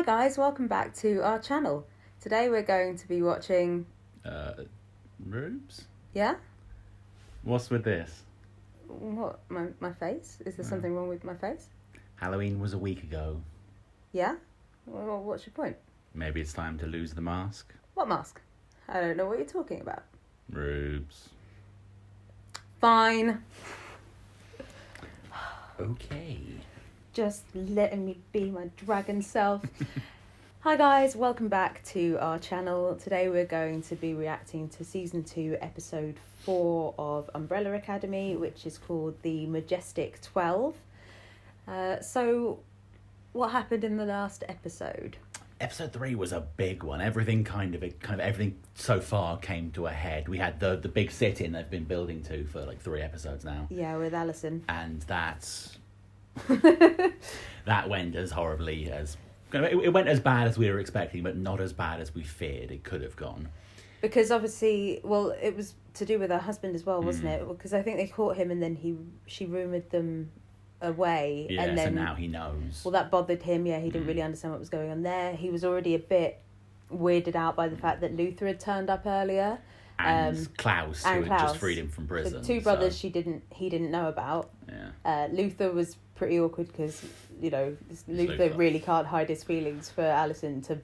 Hi guys, welcome back to our channel. Today we're going to be watching... Rubes? Yeah? What's with this? What? My face? Is there something wrong with my face? Halloween was a week ago. Yeah? Well, what's your point? Maybe it's time to lose the mask? What mask? I don't know what you're talking about. Rubes. Fine. Okay. Just letting me be my dragon self. Hi guys, welcome back to our channel. Today we're going to be reacting to season 2 episode 4 of Umbrella Academy, which is called the Majestic 12. So what happened in the last episode? Episode 3 was a big one. Everything everything so far came to a head. We had the big sit-in they've been building to for like 3 episodes now. Yeah, with Allison. And that went as horribly as... It went as bad as we were expecting, but not as bad as we feared it could have gone. Because obviously, well, it was to do with her husband as well, wasn't it? Because I think they caught him and then she rumoured them away. Yeah, and then, so now he knows. Well, that bothered him. Yeah, he didn't really understand what was going on there. He was already a bit weirded out by the fact that Luther had turned up earlier. And Klaus, who had just freed him from prison. The two brothers he didn't know about. Yeah. Luther was pretty awkward because, you know, Luther really can't hide his feelings for Allison to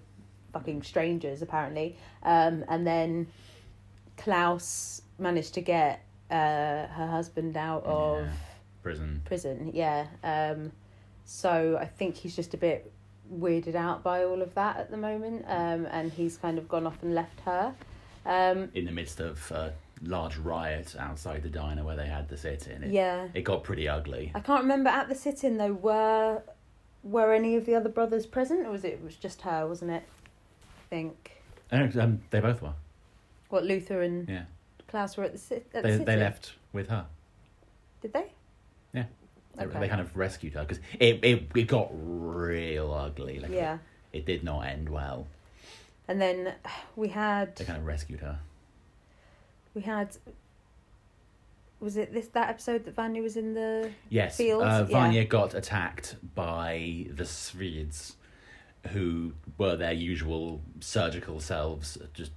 fucking strangers, apparently. And then Klaus managed to get her husband out of prison. Yeah. So I think he's just a bit weirded out by all of that at the moment. And he's kind of gone off and left her. In the midst of a large riot outside the diner where they had the sit-in. It got pretty ugly. I can't remember at the sit-in though, were any of the other brothers present, or it was just her, wasn't it? I think. They both were. What, Luther and Klaus were at the sit-in? They left with her. Did they? Yeah. Okay. They kind of rescued her because it got real ugly. It did not end well. And then we had... They kind of rescued her. We had... Was it that episode that Vanya was in the field? Yes, Vanya got attacked by the Swedes, who were their usual surgical selves, just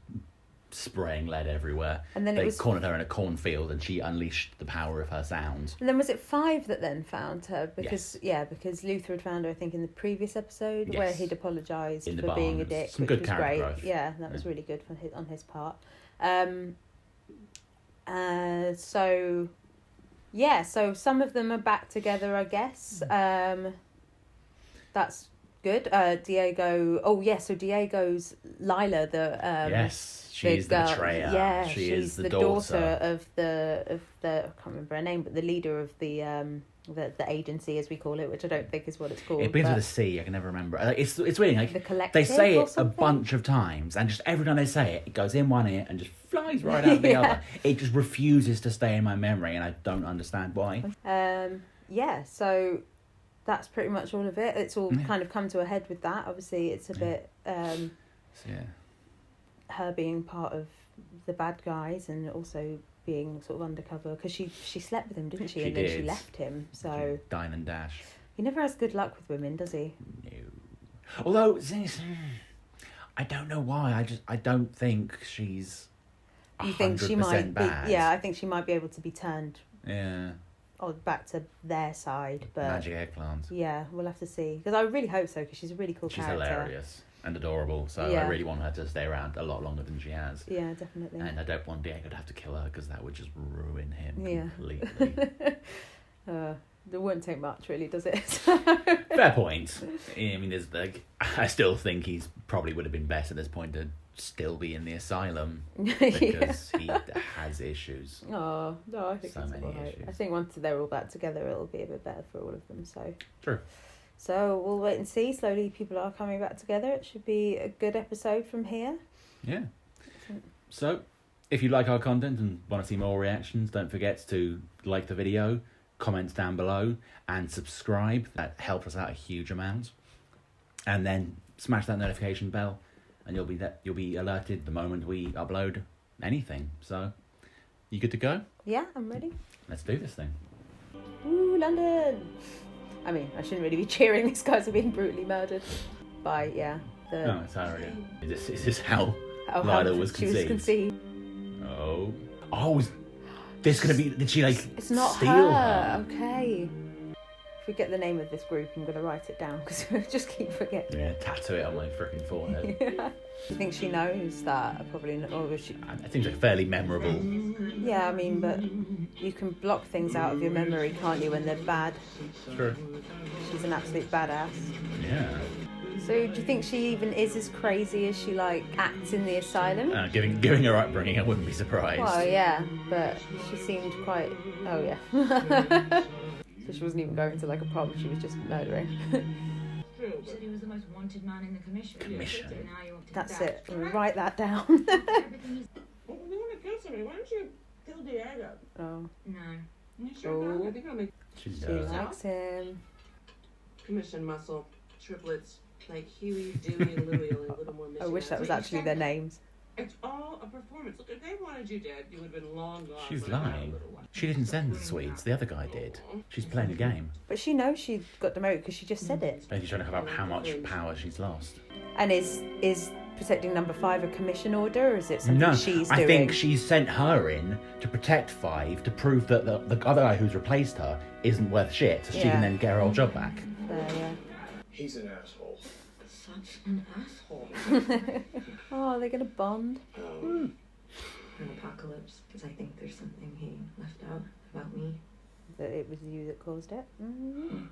spraying lead everywhere. And then they cornered her in a cornfield and she unleashed the power of her sound. And then was it 5 that then found her? Because Luther had found her, I think, in the previous episode where he'd apologised for being a dick, Some which good was character great. growth. Yeah, that was really good on his part. So some of them are back together, I guess. That's good. Diego. Oh yeah, so Diego's Lila, she's the betrayer. Yeah, she's the daughter of the I can't remember her name, but the leader of the agency, as we call it, which I don't think is what it's called. It begins with a C. I can never remember. It's really like the collective. They say it a bunch of times, and just every time they say it, it goes in one ear and just flies right out the other. It just refuses to stay in my memory, and I don't understand why. So that's pretty much all of it. It's all kind of come to a head with that. Obviously, it's a bit her being part of the bad guys and also being sort of undercover, because she slept with him, didn't she? And then she left him. So dine and dash. He never has good luck with women, does he? No. Although I don't know why. I don't think she's 100% You think she might bad. be? Yeah, I think she might be able to be turned. Yeah. Back to their side, but magic eggplant. Yeah, we'll have to see, because I really hope so, because she's a really cool character. She's hilarious and adorable, so I really want her to stay around a lot longer than she has. Yeah, definitely. And I don't want Diego to have to kill her, because that would just ruin him completely. It wouldn't take much, really, does it? Fair point. I mean, there's I still think he's probably would have been better at this point to still be in the asylum, because he has issues. Oh no, I think so many issues. I think once they're all back together, it'll be a bit better for all of them. So true. So we'll wait and see. Slowly, people are coming back together. It should be a good episode from here. Yeah. So, if you like our content and want to see more reactions, don't forget to like the video, comment down below, and subscribe. That helps us out a huge amount. And then smash that notification bell, and you'll be alerted the moment we upload anything. So, you good to go? Yeah, I'm ready. Let's do this thing. Woo, London! I mean, I shouldn't really be cheering. These guys are being brutally murdered. by No, it's Harriet. Is this how how Lila was she was conceived. Oh, is this gonna be? Did she like? It's not steal her. Okay. If we get the name of this group, I'm gonna write it down because I just keep forgetting. Yeah, tattoo it on my freaking forehead. Yeah. I think she knows that. Probably not. Or was she? I think it's fairly memorable. Yeah, I mean, but you can block things out of your memory, can't you, when they're bad? True. She's an absolute badass. Yeah. So do you think she even is as crazy as she like acts in the asylum? Given her upbringing, I wouldn't be surprised. Well, yeah, but she seemed quite. Oh yeah. So she wasn't even going to like a prom; she was just murdering. You said he was the most wanted man in the commission. That's it. Write that down. Well, if you want to kill somebody, why don't you kill Diego? Oh. No. Oh. I think I'll make She She does. likes him. commission muscle, triplets, like Huey, Dewey, and Louie, only a little more I wish that was actually their names. It's all a performance. Look, if they wanted you dead, you would have been long gone. She's by now, lying. little one. She didn't send the sweets. The other guy did. She's playing a game. But she knows she got demoted because she just said it. Maybe she's trying to cover up how much power she's lost. And is protecting number 5 a commission order, or is it something No, she's doing? I think she sent her in to protect 5 to prove that the other guy who's replaced her isn't worth shit, so she can then get her old job back. Yeah. He's an asshole. Such an asshole. Oh, they're gonna bond. An apocalypse, because I think there's something he left out about me. That it was you that caused it. Mm-hmm.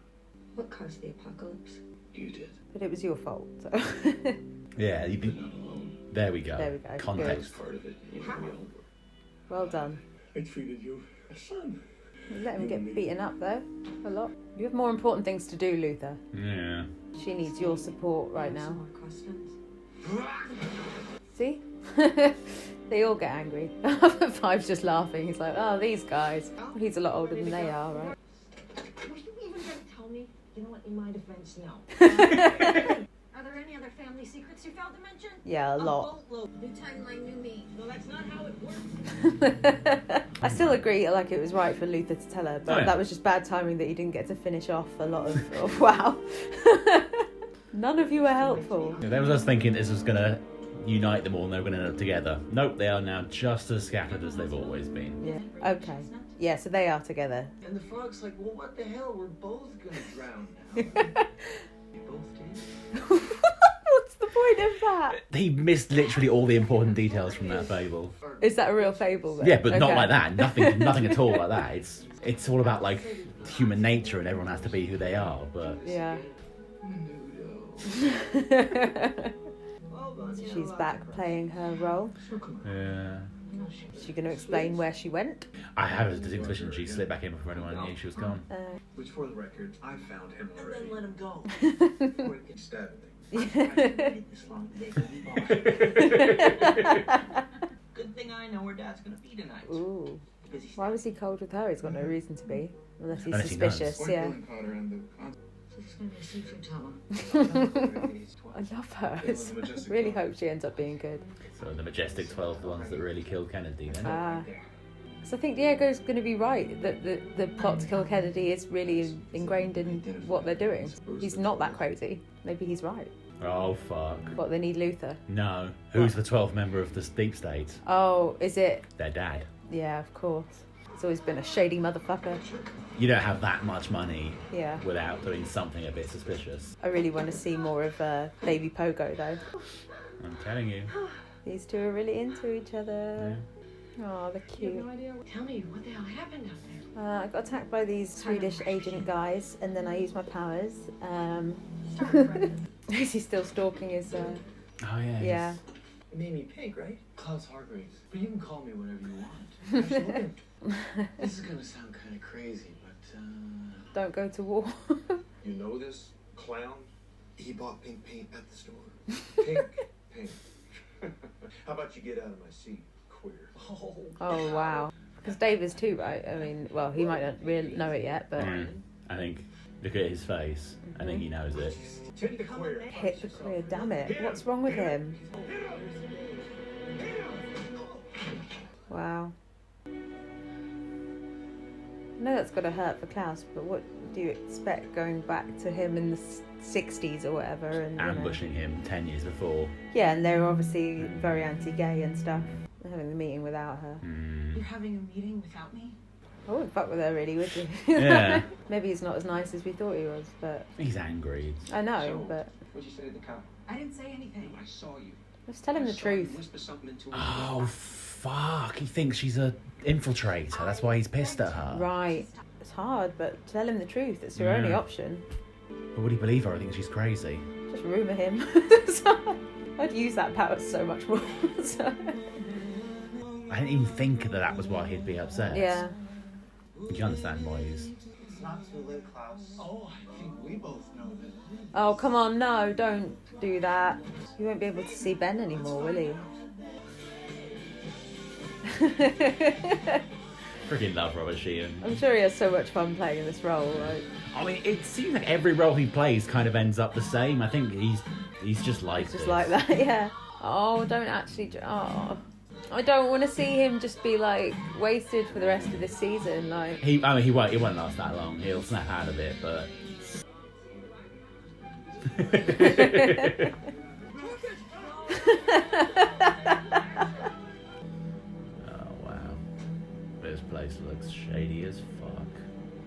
What caused the apocalypse? You did. But it was your fault. So. Yeah, there we go. There we go. Context. Part of it. You know, Well done. I treated you as son. You let him get beaten up though, a lot. You have more important things to do, Luther. Yeah. She needs your support right now. Some more questions? See? They all get angry. 5's just laughing. He's like, oh, these guys. He's a lot older than they are, right? Were you even going to tell me? You know what, in my defense, no. Are there any other family secrets you failed to mention? Yeah, a lot. New timeline, new me. Well, that's not how it works. I still agree, like, it was right for Luther to tell her, but Oh, yeah. that was just bad timing that he didn't get to finish off a lot of wow. None of you were helpful. Yeah, there was us thinking this was going to unite them all and they were going to end up together. Nope, they are now just as scattered as they've always been. Yeah. Okay. Yeah, so they are together. And the frog's like, well, what the hell? We're both gonna drown now. You both did. What's the point of that? He missed literally all the important details from that fable. Is that a real fable then? Yeah, but not Okay. like that. Nothing at all like that. It's all about like human nature and everyone has to be who they are. But Yeah. She's back playing her role. yeah, Is she going to explain where she went? I have a distinct suspicion she slipped back in before anyone knew she was gone. Which, for the record, I found him And already. then let him go. Before he gets stabbed. Good thing I know where Dad's gonna be tonight. Ooh. Because he's Why was he cold with her? He's got no reason to be. Unless he's Unless he knows. suspicious, yeah. So there's gonna be a seafood tunnel. I love her. I really hope she ends up being good. So the Majestic 12, the ones that really killed Kennedy then. So I think Diego's going to be right that the plot to kill Kennedy is really ingrained in what they're doing. He's not that crazy. Maybe he's right. Oh, fuck. What, they need Luther? No. Who's the 12th member of the deep state? Oh, is it? Their dad. Yeah, of course. He's always been a shady motherfucker. You don't have that much money Yeah. without doing something a bit suspicious. I really want to see more of Baby Pogo, though. I'm telling you. These two are really into each other. Oh, they're You have cute. no idea. Tell me, what the hell happened out there? I got attacked by these Swedish agent guys, and then I used my powers. Is he still stalking his... Oh, yeah. Yeah. It made me pink, right? Klaus Hargreaves. But you can call me whatever you want. Absolutely. This is gonna sound kind of crazy, but Don't go to war. you know this clown? He bought pink paint at the store. Pink paint. How about you get out of my seat, queer? Oh, wow. Because Dave is too, right? I mean, well, he might not really know it yet, but... I think, look at his face. I think he knows it. Take the queer. Hit the queer, damn it. What's wrong with him? I know that's got to hurt for Klaus, but what do you expect going back to him in the 60s or whatever? And ambushing him 10 years before. Yeah, and they were obviously very anti-gay and stuff. They're having the meeting without her. You're having a meeting without me? I wouldn't fuck with her really, would you? Yeah. Maybe he's not as nice as we thought he was, but... He's angry. I know, but... What'd you say to the cop? I didn't say anything. I saw you. Let's tell him the truth. Whisper something into her. Oh, fuck. He thinks she's a infiltrator. That's why he's pissed at her. Right. It's hard, but tell him the truth. It's your only option. But would he believe her? I think she's crazy. Just rumour him. I'd use that power so much more. So. I didn't even think that was why he'd be upset. Yeah. You can understand why he's... It's not too late, Klaus. Oh, I think we both know that. Oh, come on, no, don't do that. You won't be able to see Ben anymore, will he? Freaking love Robert Sheehan. I'm sure he has so much fun playing this role. Like... I mean, it seems like every role he plays kind of ends up the same. I think he's just like Just this. like that, yeah. Oh, don't actually... Oh. I don't want to see him just be, like, wasted for the rest of this season, like... He won't last that long. He'll snap out of it, but... Oh, wow. This place looks shady as fuck.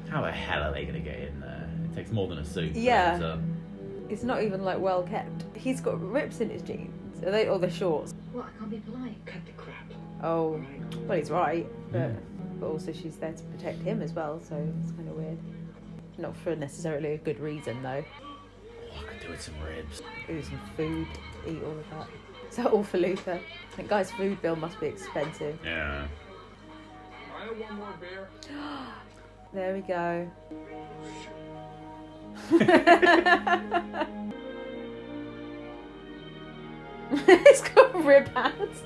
How the hell are they going to get in there? It takes more than a suit. Yeah. It's not even, like, well kept. He's got rips in his jeans. Are they... Or the shorts? Well, I can't be polite. Cut the crap. Oh, well, he's right, but also she's there to protect him as well, so it's kind of weird. Not for necessarily a good reason, though. Oh, I could do with some ribs. Ooh, some food, eat all of that. Is that all for Luther? That guy's food bill must be expensive. Yeah. I have one more beer. There we go. It's got rib hands.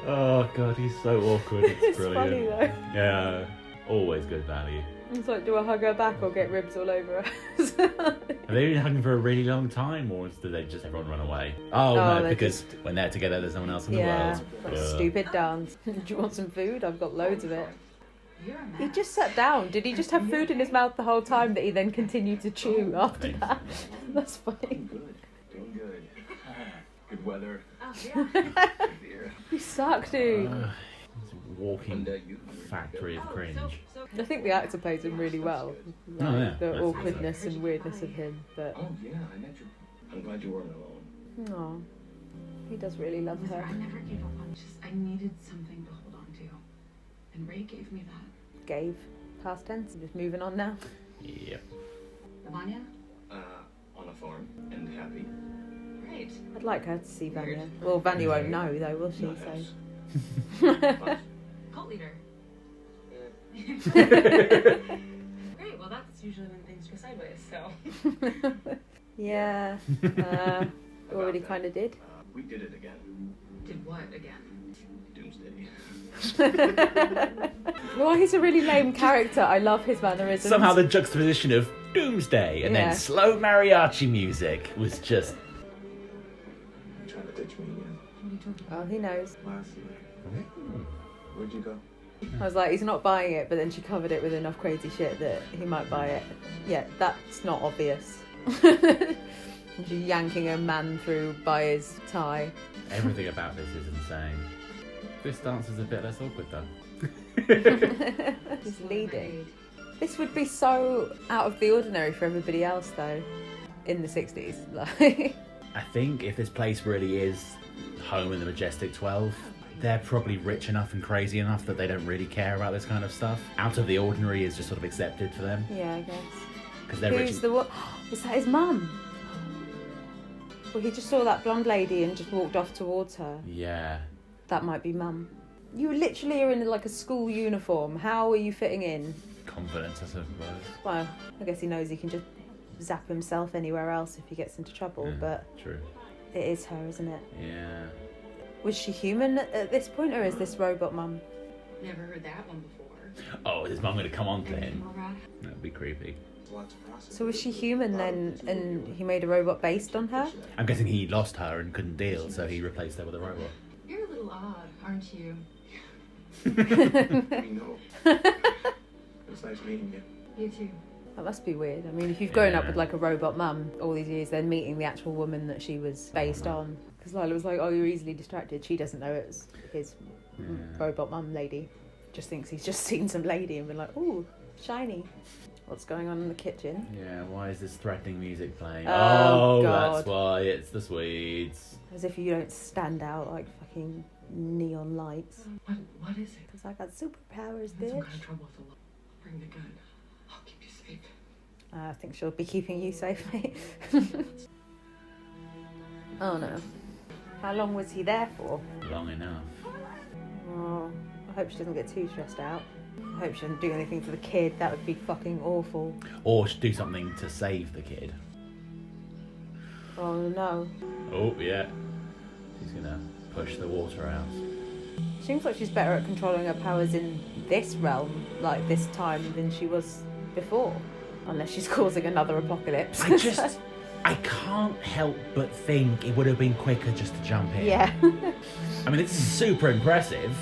Oh god, he's so awkward. It's brilliant. Funny though. Yeah, always good value. It's like, do I hug her back or get ribs all over her? Have they been hugging for a really long time, or did they just everyone run away? Oh no, because when they're together, there's no one else in the world. Like a stupid dance. Do you want some food? I've got loads of it. You're a He mess. just sat down. Did he just have food in his mouth the whole time that he then continued to chew after that? That's funny. Good. Doing good. Good weather. Oh, yeah. Good beer. You suck, dude. It's a walking factory of cringe. I think the actor plays him really well. Like, Oh, yeah. the That's awkwardness and weirdness of him, but Oh yeah, I met you. I'm glad you weren't alone. no, he does really love Listen, her. I never gave up on just I needed something to hold on to. And Ray gave me that. Gave, past tense. Just moving on now. Yep. Vanya? On a farm and happy. Great. I'd like her to see Vanya. Well, Vanya won't know though, will she? Not So. us. Cult leader. Great, well that's usually when things go sideways, so. Yeah. Already kind of did. We did it again. Did what again? Doomsday. Well, he's a really lame character. I love his mannerisms. Somehow the juxtaposition of Doomsday and Yeah. then slow mariachi music was just... Trying to ditch me again. Oh, he knows. Last night. Where'd you go? I was like, he's not buying it, but then she covered it with enough crazy shit that he might buy it. Yeah, that's not obvious. She's yanking a man through by his tie. Everything about this is insane. This dance is a bit less awkward though. He's leading. This would be so out of the ordinary for everybody else, though, in the 60s. Like, I think if this place really is home in the Majestic 12, they're probably rich enough and crazy enough that they don't really care about this kind of stuff. Out of the ordinary is just sort of accepted for them. yeah, I guess. Because they're rich. Who's the what? Is that his mum? Well, he just saw that blonde lady and just walked off towards her. Yeah. That might be mum. You literally are in like a school uniform. How are you fitting in? Confidence, I suppose. Well, I guess he knows he can just zap himself anywhere else if he gets into trouble, Yeah, but true. it is her, isn't it? Yeah. Was she human at this point, or is this robot mum? Never heard that one before. Oh, is his mum going to come on to him? Animal rat? That would be creepy. Lots of process. So was she human then, and he made a robot based on her? I'm guessing he lost her and couldn't deal, so he replaced her with a robot. You're a little odd, aren't you? We know. It's nice meeting you. You too. That must be weird. I mean, if you've grown up Yeah. with like a robot mum all these years, then meeting the actual woman that she was based on. Because Lila was like, oh, you're easily distracted. She doesn't know it's his robot mum lady. Just thinks he's just seen some lady and been like, ooh, shiny. What's going on in the kitchen? Yeah, why is this threatening music playing? Oh, That's God. why. It's the Swedes. As if you don't stand out like fucking neon lights. What is it? Because I got superpowers, I'm in some bitch. kind of trouble with the law. Bring the gun. I'll keep you safe. I think she'll be keeping you safe, mate. Oh no. How long was he there for? Long enough. Oh, I hope she doesn't get too stressed out. I hope she doesn't do anything to the kid. That would be fucking awful. Or do something to save the kid. Oh no. Oh, yeah. She's gonna push the water out. Seems like she's better at controlling her powers in this realm, like this time, than she was before. Unless she's causing another apocalypse. I can't help but think it would have been quicker just to jump in. Yeah. I mean, this is super impressive,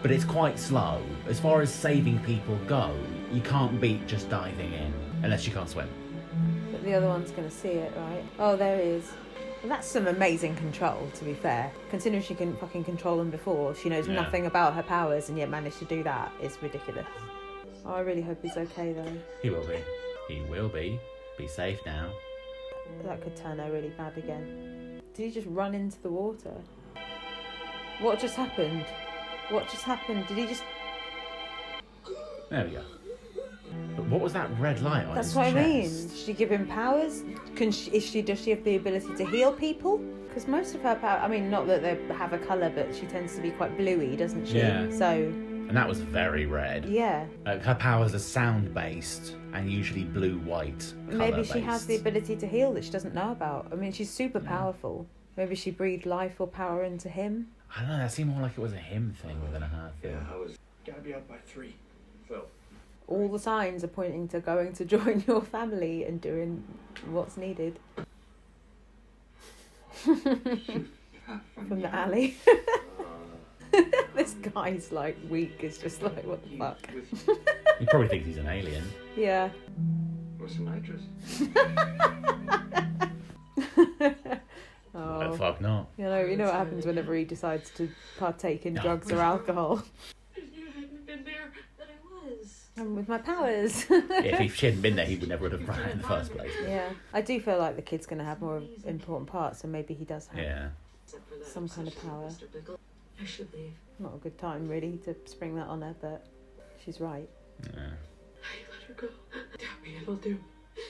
but it's quite slow. As far as saving people go, you can't beat just diving in, unless you can't swim. But the other one's going to see it, right? Oh, there he is. Well, that's some amazing control, to be fair. Considering she couldn't fucking control them before, she knows Yeah. nothing about her powers and yet managed to do that is ridiculous. Oh, I really hope he's okay, though. He will be. He will be. Be safe now. That could turn her really bad again. Did he just run into the water? What just happened? What just happened? Did he just... There we go. But what was that red light on That's his what I mean. chest? Did she give him powers? Does she have the ability to heal people? Because most of her power... I mean, not that they have a colour, but she tends to be quite bluey, doesn't she? Yeah. So, And that was very red. yeah. Her powers are sound-based and usually blue-white. Maybe she has the colour-based. ability to heal that she doesn't know about. I mean, she's super powerful. Maybe she breathed life or power into him. I don't know, that seemed more like it was a him thing than a her thing. Yeah, I was. Gotta be out by 3. Phil. All the signs are pointing to going to join your family and doing what's needed. From the alley. This guy's like weak. It's just like, what the fuck? He probably thinks he's an alien. Yeah. What's some nitrous? Oh, Oh. fuck not. You know what happens whenever he decides to partake in drugs or alcohol. If you hadn't been there, then I was. And with my powers. If she hadn't been there, he would never have run out in the first place. Yeah. I do feel like the kid's going to have more important parts, and maybe he does have Yeah. Except for that some kind of obsession power. with Mr. Bickle. I should leave. Not a good time, really, to spring that on her, but she's right. Yeah. I let her go. Tell me it'll do.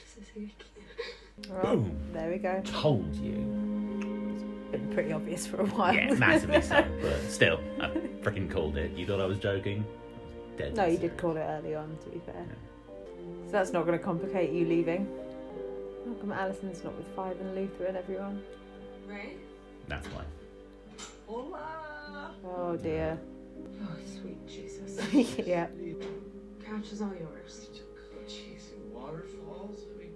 Sissy, I can't. Well, Boom. there we go. Told you. Been pretty obvious for a while. Yeah, massively so, but still, I freaking called it. You thought I was joking? Dead No, you serious. did call it early on, to be fair. So that's not going to complicate you leaving. How come Allison's not with Five and Luther and everyone? Right? That's why. Hola! Oh dear. Oh, sweet Jesus. Yeah. Couch is all yours. Chasing waterfalls? I mean,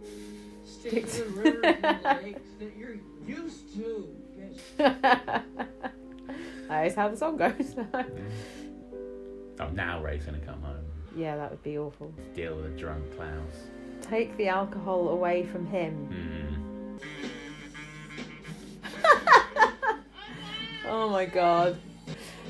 sticks and rivers and lakes that you're used to. Bitch. That is how the song goes. Oh, now Ray's gonna come home. Yeah, that would be awful. Deal with a drunk Klaus. Take the alcohol away from him. Oh my god.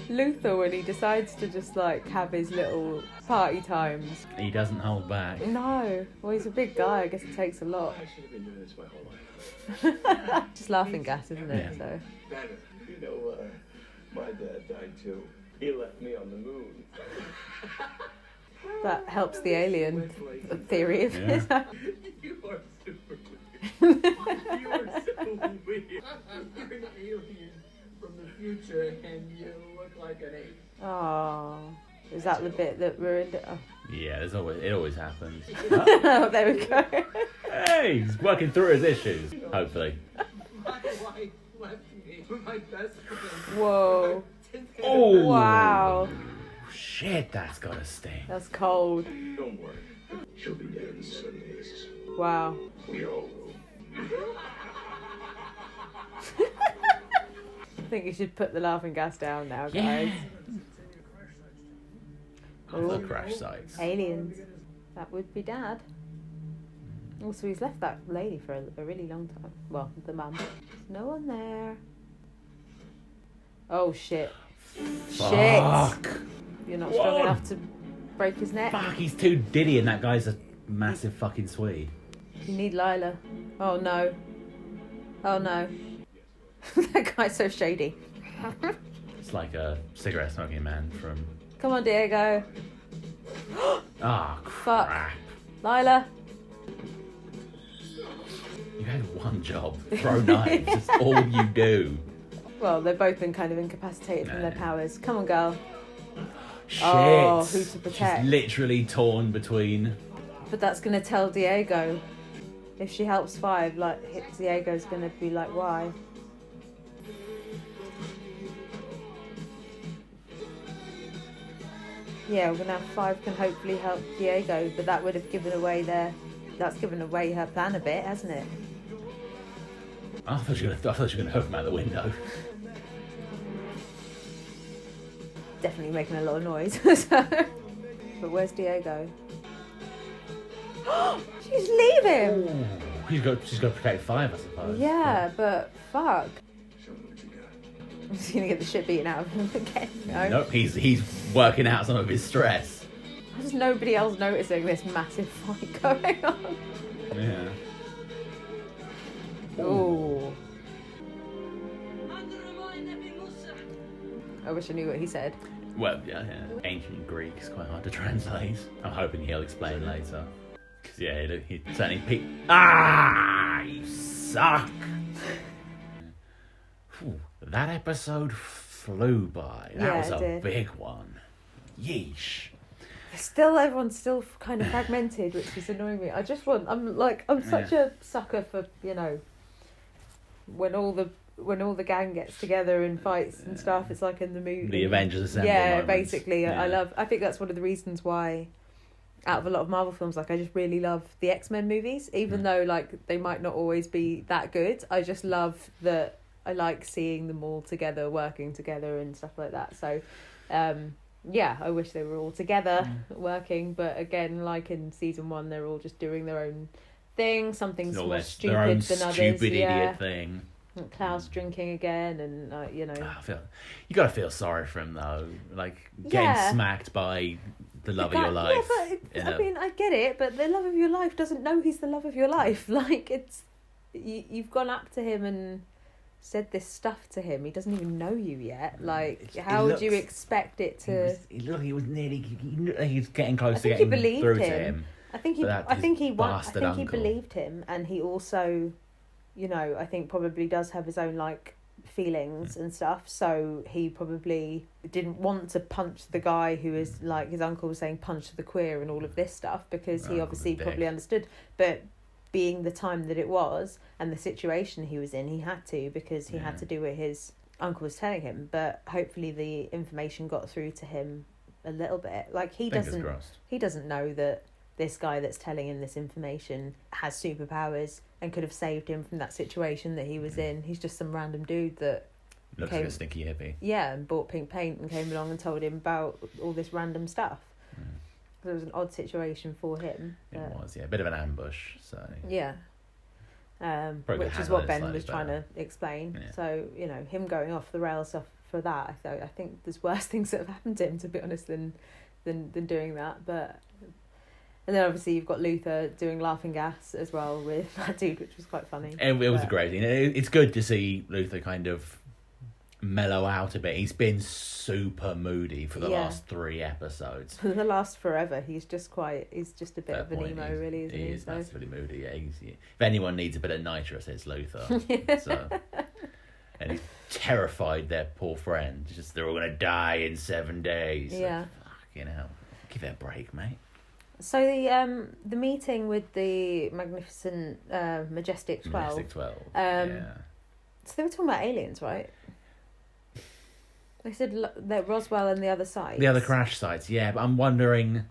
Luther, when he decides to just like have his little party times. He doesn't hold back. No. Well, he's a big guy. I guess it takes a lot. I should have been doing this my whole life. Just laughing gas, isn't it? Yeah. So. Better. You know, my dad died too. He left me on the moon. That helps the alien theory of his. You are super weird. You are so weird. You're an alien from the future and you look like an ape. Oh, is that the bit that ruined it? Oh, Yeah, it always happens. oh there we go. Hey, he's working through his issues. Hopefully. My wife left me for my best friend. Whoa. Oh Wow. shit! That's gotta sting. That's cold. Don't worry. She'll be dead in 7 days. Wow. We all will. I think you should put the laughing gas down now, Yeah. guys. The crash sites. Aliens. That would be Dad. Also, he's left that lady for a really long time. Well, the mum. There's no one there. Oh, shit. Fuck. Shit. You're not strong enough to break his neck. Fuck, he's too diddy and that guy's a massive fucking Swede. You need Lila. Oh, no. Oh, no. That guy's so shady. It's like a cigarette smoking man from... Come on, Diego. Ah, Fuck. crap. Lila. You had one job. Throw knives. That's all you do. Well, they've both been kind of incapacitated from their powers. Come on, girl. Shit. Oh, who to protect? She's literally torn between... But that's going to tell Diego. If she helps Five, like, Diego's going to be like, why? Yeah, well, now Five can hopefully help Diego, but that would have given away that's given away her plan a bit, hasn't it? I thought you were going to hook him out the window. Definitely making a lot of noise. But where's Diego? She's leaving! Ooh, she's got to protect Five, I suppose. Yeah, but fuck. Show me what you got. He's going to get the shit beaten out of him again. No? Nope, he's working out some of his stress. Why is nobody else noticing this massive fight going on? Yeah. Ooh. I wish I knew what he said. Well, yeah. Ancient Greek is quite hard to translate. I'm hoping he'll explain later. Because, yeah, he certainly... you suck! Whew, that episode flew by. That was a big one. Yeesh. Everyone's still kind of fragmented, which is annoying me. I'm such a sucker for, when all the gang gets together and fights and stuff. It's like in the movie. The Avengers Assemble Yeah, moments. basically. Yeah. I think that's one of the reasons why, out of a lot of Marvel films, like, I just really love the X-Men movies, even though, like, they might not always be that good. I just love that. I like seeing them all together, working together and stuff like that. So, yeah, I wish they were all together working. But again, like in season 1, they're all just doing their own thing. Something's more stupid their own than others. stupid idiot thing. And Klaus drinking again, and You gotta feel sorry for him though. Like getting smacked by the love of your life. Yeah, but I get it, but the love of your life doesn't know he's the love of your life. Like, it's you've gone up to him and said this stuff to him. He doesn't even know you yet. Like, how would you expect it to? He was nearly. He was getting close to getting through to him. I think he believed him, and he also, I think probably does have his own like feelings and stuff. So he probably didn't want to punch the guy who is, like his uncle was saying, punch the queer and all of this stuff, because he obviously probably understood, but. Being the time that it was and the situation he was in, he had to, because he had to do what his uncle was telling him. But hopefully the information got through to him a little bit. Like, he doesn't know that this guy that's telling him this information has superpowers and could have saved him from that situation that he was in. He's just some random dude that looks like a stinky hippie. Yeah, and bought pink paint and came along and told him about all this random stuff. It was an odd situation for him. It was, yeah. A bit of an ambush, so... Yeah. Which is what Ben was trying to explain. Yeah. So, him going off the rails for that, I think there's worse things that have happened to him, to be honest, than doing that. But... And then obviously you've got Luther doing laughing gas as well with that dude, which was quite funny. It was great. It's good to see Luther kind of mellow out a bit. He's been super moody for the last 3 episodes. For the last forever, he's just a bit of an emo, really, isn't he? He is massively moody. Yeah, if anyone needs a bit of nitrous, it's Luther. So, and he's terrified their poor friend. They're all gonna die in 7 days. Yeah. Fucking hell. Give it a break, mate. So the meeting with the magnificent Majestic 12. Majestic 12. So they were talking about aliens, right? They said that Roswell and the other sites. The other crash sites, yeah. But I'm wondering...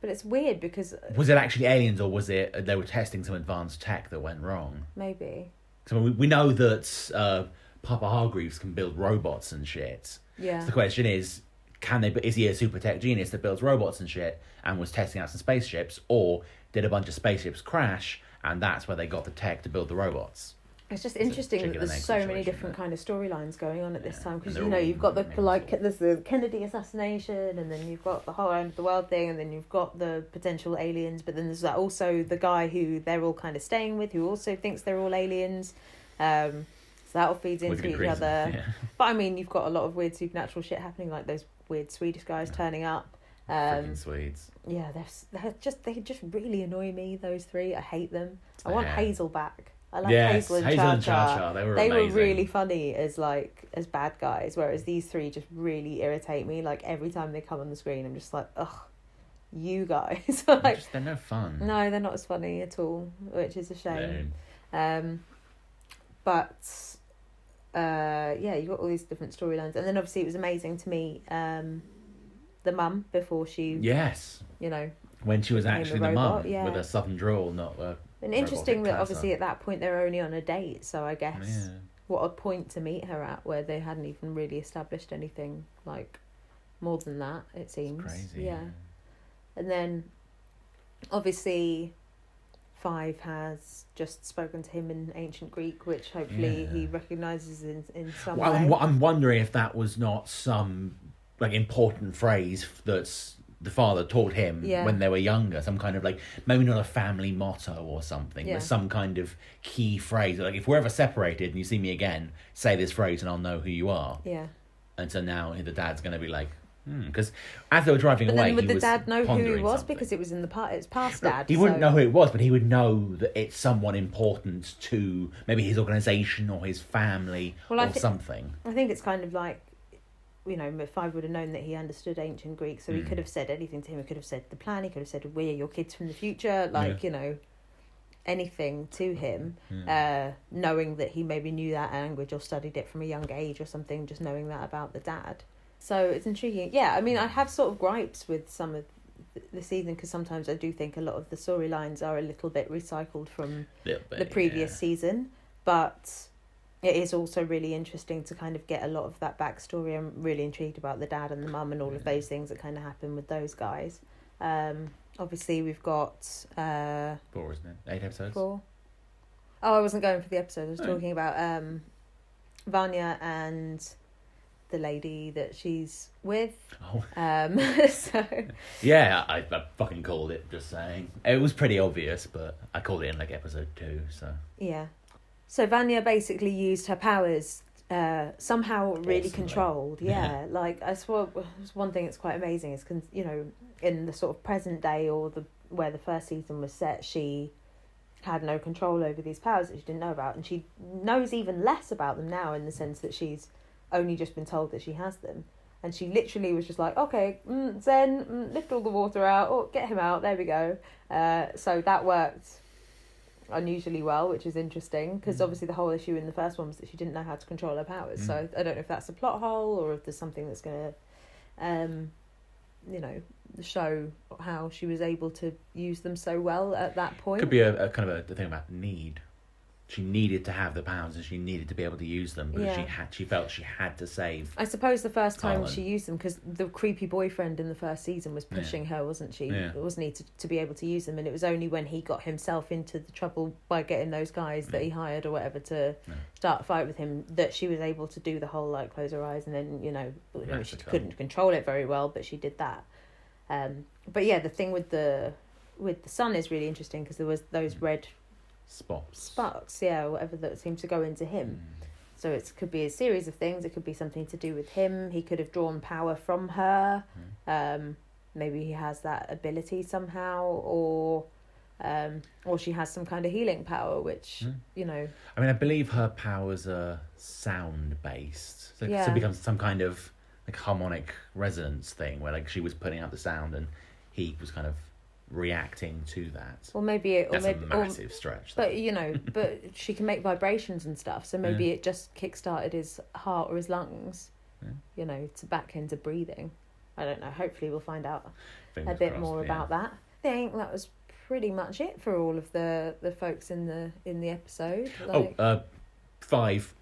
But it's weird because... Was it actually aliens, or was it they were testing some advanced tech that went wrong? Maybe. So we know that Papa Hargreaves can build robots and shit. Yeah. So the question is, is he a super tech genius that builds robots and shit and was testing out some spaceships, or did a bunch of spaceships crash and that's where they got the tech to build the robots? It's just interesting that there's so many different kind of storylines going on at this time, because you've got there's the Kennedy assassination, and then you've got the whole end of the world thing, and then you've got the potential aliens, but then there's also the guy who they're all kind of staying with, who also thinks they're all aliens. So that all feeds into each other. Yeah. But I mean, you've got a lot of weird supernatural shit happening, like those weird Swedish guys turning up. Freaking Swedes. Yeah, they just really annoy me. Those three, I hate them. I want Hazel back. I like Hazel and Cha-Cha. They were really funny as bad guys, whereas these three just really irritate me. Like every time they come on the screen, I'm just like, ugh, you guys. Like, they're no fun. No, they're not as funny at all, which is a shame. But you got all these different storylines, and then obviously it was amazing to meet the mum before she when she was actually the mum with a southern drawl, not a. And interesting that obviously at that point they were only on a date, so I guess what a point to meet her at, where they hadn't even really established anything like more than that, it seems. It's crazy. Yeah. And then obviously Five has just spoken to him in ancient Greek, which hopefully he recognises in some way. I'm wondering if that was not some like important phrase that's the father taught him when they were younger, some kind of like, maybe not a family motto or something, but some kind of key phrase. Like, if we're ever separated and you see me again, say this phrase and I'll know who you are. Yeah. And so now the dad's going to be like, because as they were driving away, would the dad know who he was something. Because it was in it's past dad. He wouldn't know who it was, but he would know that it's someone important to maybe his organisation or his family or something. I think it's kind of like, if Five would have known that he understood ancient Greek, so he could have said anything to him. He could have said the plan. He could have said, "We're your kids from the future." Anything to him, knowing that he maybe knew that language or studied it from a young age or something. Just knowing that about the dad. So it's intriguing. Yeah, I mean, I have sort of gripes with some of the season, because sometimes I do think a lot of the storylines are a little bit recycled from the previous season, but it is also really interesting to kind of get a lot of that backstory. I'm really intrigued about the dad and the mum and all of those things that kind of happen with those guys. Obviously, we've got 4, isn't it? 8 episodes. 4. Oh, I wasn't going for the episode. I was talking about Vanya and the lady that she's with. So yeah, I fucking called it. Just saying, it was pretty obvious, but I called it in like episode 2. So yeah. So Vanya basically used her powers somehow really controlled. Yeah, like I saw one thing that's quite amazing is, in the sort of present day or where the first season was set, she had no control over these powers that she didn't know about, and she knows even less about them now, in the sense that she's only just been told that she has them, and she literally was just like, okay, Zen, lift all the water out, or get him out, there we go. So that worked unusually well, which is interesting, because obviously the whole issue in the first one was that she didn't know how to control her powers. So I don't know if that's a plot hole or if there's something that's going to show how she was able to use them so well at that point. Could be a kind of a thing about need. She needed to have the powers and she needed to be able to use them, because she felt she had to save. I suppose the first time she used them, because the creepy boyfriend in the first season was pushing her, wasn't she? Wasn't he, to be able to use them? And it was only when he got himself into the trouble by getting those guys that he hired or whatever to start a fight with him, that she was able to do the whole like close her eyes, and then she couldn't control it very well, but she did that. But yeah, the thing with the sun is really interesting, because there was those red spots, whatever, that seemed to go into him. So it could be a series of things. It could be something to do with him. He could have drawn power from her. Maybe he has that ability somehow, or she has some kind of healing power, which I mean, I believe her powers are sound based, so it becomes some kind of like harmonic resonance thing, where like she was putting out the sound and he was kind of reacting to that. Or maybe that's a massive stretch. But but she can make vibrations and stuff, so maybe it just kick-started his heart or his lungs, to back into breathing. I don't know. Hopefully we'll find out a bit more about that. I think that was pretty much it for all of the folks in the episode. 5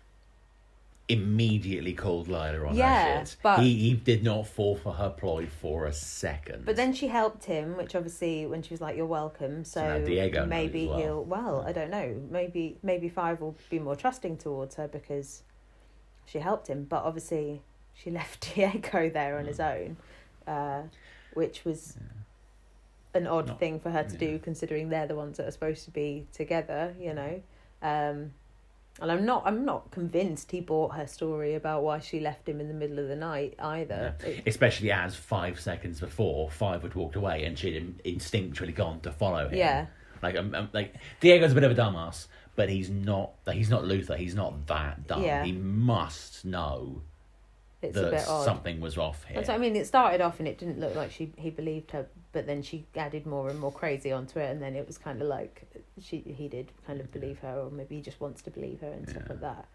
immediately called Lila on Yeah, her shit. but- He did not fall for her ploy for a second. But then she helped him, which obviously when she was like, "You're welcome." So now Diego knows maybe as well. he'll. Well, I don't know. Maybe Five will be more trusting towards her because she helped him. But obviously, she left Diego there on his own, which was an odd thing for her to do, considering they're the ones that are supposed to be together. You know. And I'm not convinced he bought her story about why she left him in the middle of the night either. Yeah. Especially as 5 seconds before, Five had walked away and she'd instinctually gone to follow him. Yeah. Like Diego's a bit of a dumbass, but he's not Luther. He's not that dumb. Yeah. He must know It's a that bit odd. something was off here. That's what I mean. It started off and it didn't look like he believed her, but then she added more and more crazy onto it, and then it was kind of like he did kind of believe her, or maybe he just wants to believe her and stuff like that.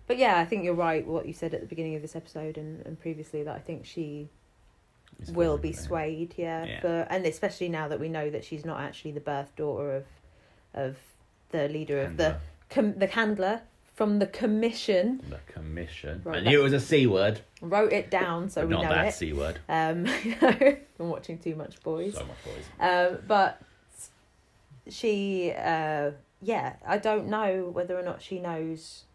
But yeah, I think you're right. What you said at the beginning of this episode and previously, that I think she will be swayed. And especially now that we know that she's not actually the birth daughter of the leader of the handler. From the commission. The commission. Right, I knew it was a C word. Wrote it down so but we know not that it. C word. I'm watching too much Boys. So much Boys. But she, I don't know whether or not she knows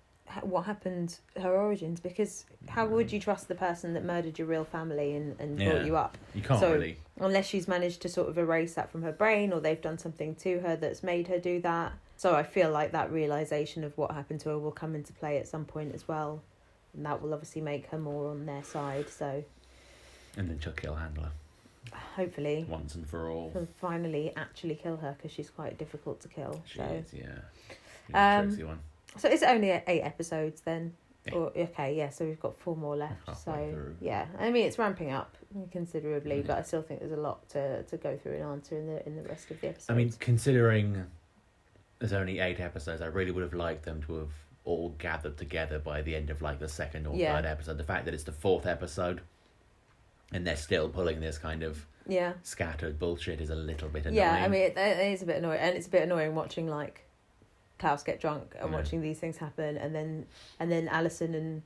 what happened, her origins, because how would you trust the person that murdered your real family and brought you up? You can't really. Unless she's managed to sort of erase that from her brain, or they've done something to her that's made her do that. So I feel like that realisation of what happened to her will come into play at some point as well. And that will obviously make her more on their side, so... And then she'll kill Handler. Hopefully. Once and for all. And finally actually kill her, because she's quite difficult to kill. She is, yeah. Tricksy one. So it's only 8 episodes then? Yeah. So we've got 4 more left. Halfway through. Yeah, I mean, it's ramping up considerably, but I still think there's a lot to go through and answer in the rest of the episodes. I mean, considering there's only 8 episodes, I really would have liked them to have all gathered together by the end of like the 2nd or 3rd episode. The fact that it's the 4th episode and they're still pulling this kind of scattered bullshit is a little bit annoying. Yeah, I mean, it is a bit annoying, and it's a bit annoying watching like Klaus get drunk and watching these things happen, and then Allison and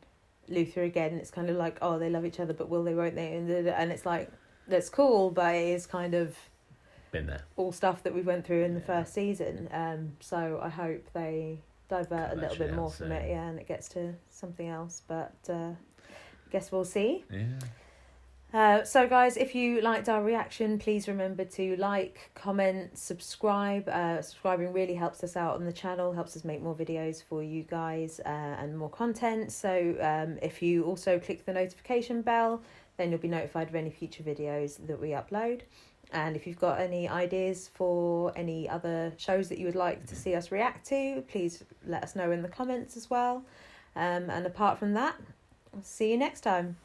Luther again. It's kind of like, oh, they love each other, but will they, won't they? And it's like, that's cool, but it is kind of been there. All stuff that we went through in the first season. So I hope they divert a little bit more from it, and it gets to something else. But I guess we'll see. Yeah. So guys, if you liked our reaction, please remember to like, comment, subscribe. Subscribing really helps us out on the channel, helps us make more videos for you guys and more content. So if you also click the notification bell, then you'll be notified of any future videos that we upload. And if you've got any ideas for any other shows that you would like to see us react to, please let us know in the comments as well. And apart from that, I'll see you next time.